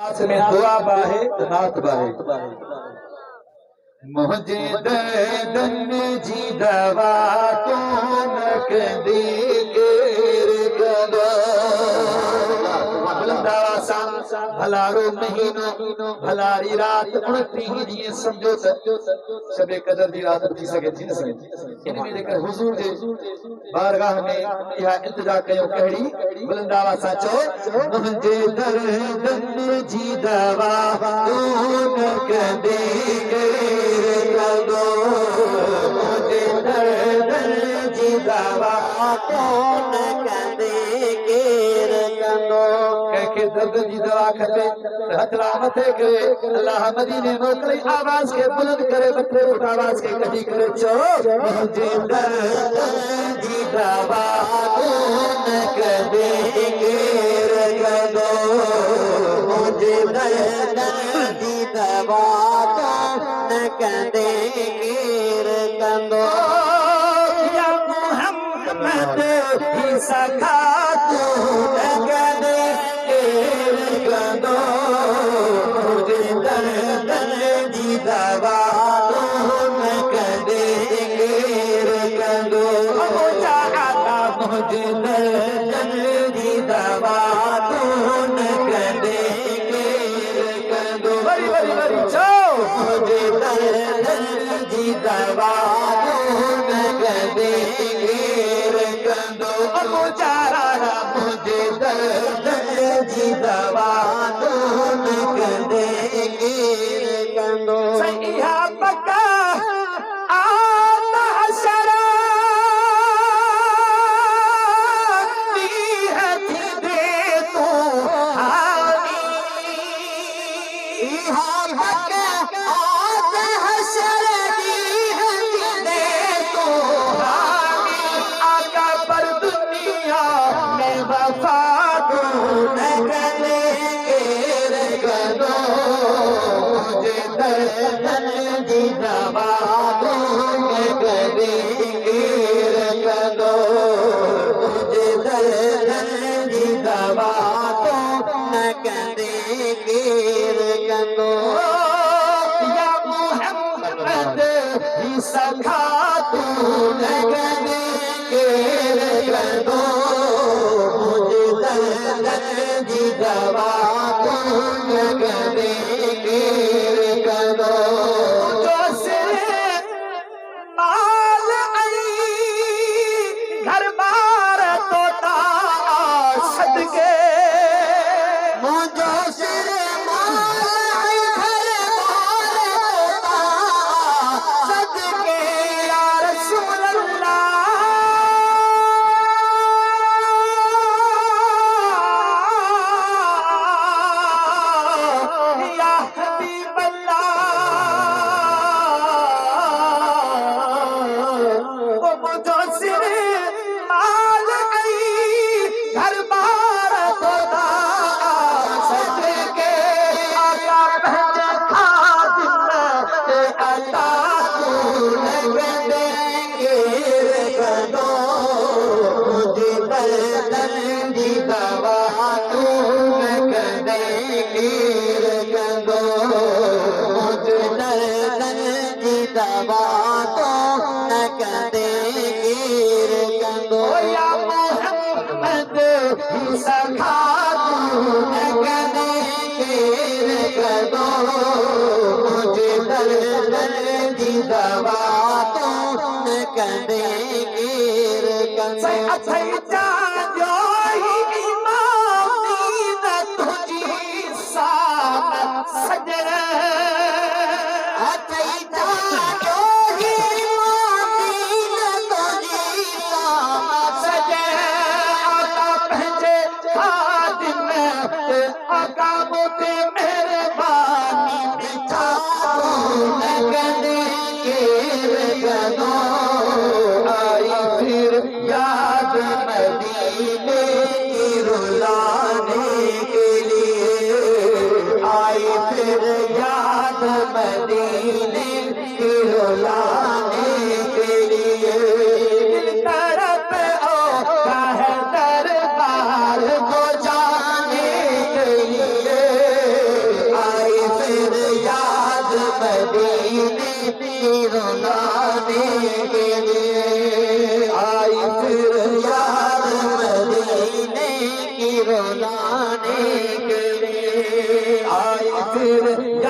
में दुआ बाहे नात बाहे मुझे दर्दन जी दवा तो न कदी केर गदा भलारो महीनो भलारी रात 29 जी समझो शबे कदर दी रात थी सके थी न सके इन में जेकर हुजूर जे बारगाह में या इंतजा कयो कहिड़ी बुलंदावा सा चो मुझे दर्दन जी दवा तो न कदी केर गदा मुझे दर्दन जी दवा तो न कदी केर गदा के दर्द जी दवा करे हथला मथे करे अल्लाह मदीने मोकले आवाज के बुलंद करे मथे उठ आवाज के कदी करे चो मुझे दर्द जी दवा न कदे केर गदो मुझे दर्द जी दवा न कदे केर गदो या मोहम्मद ही सखा तू न कदे गदो मुझे दर्द जी दवा न कदे केर गदो चाहता मुझे दर्द जी दवा न कदे केर गदो बड़ी बड़ी बड़ी चो मुझे दर्द जी दवा न कदे केर गदो चारा मुझे दर्द जी दवा न कदे केर गदो सैया पक्का आता हशरा दी हथी दे तू हानी हाँ पक्का आता हशरा दी हथी दे तू हानी आका पर दुनिया में वफा न कदे केर गदो मुझे दर्द जी दवा न कदे केर गदो मुझे दर्द जी दवा न कदे केर गदो या मोहम्मद ही सखा तू न कदे केर गदो जी दवा न कदे केर गदो जो सिर माल आई घर बार तोता सदके मुझो सिर माल आई घर बार तोता सदके या रसूल अल्लाह दवा तो न कदे केर गदो या मोहम्मद ही सखा तू न कदे केर गदो मुझे दर्द जी दवा तो न कदे केर गदो अथई जाजो ही इमाम दीन तुझी शान सजर याद मदीने की रुलाने के लिए आई फिर याद मदीने की रुलाने के लिए दिल तड़प होता है दरबार को जाने के लिए मनाने के लिए आए फिर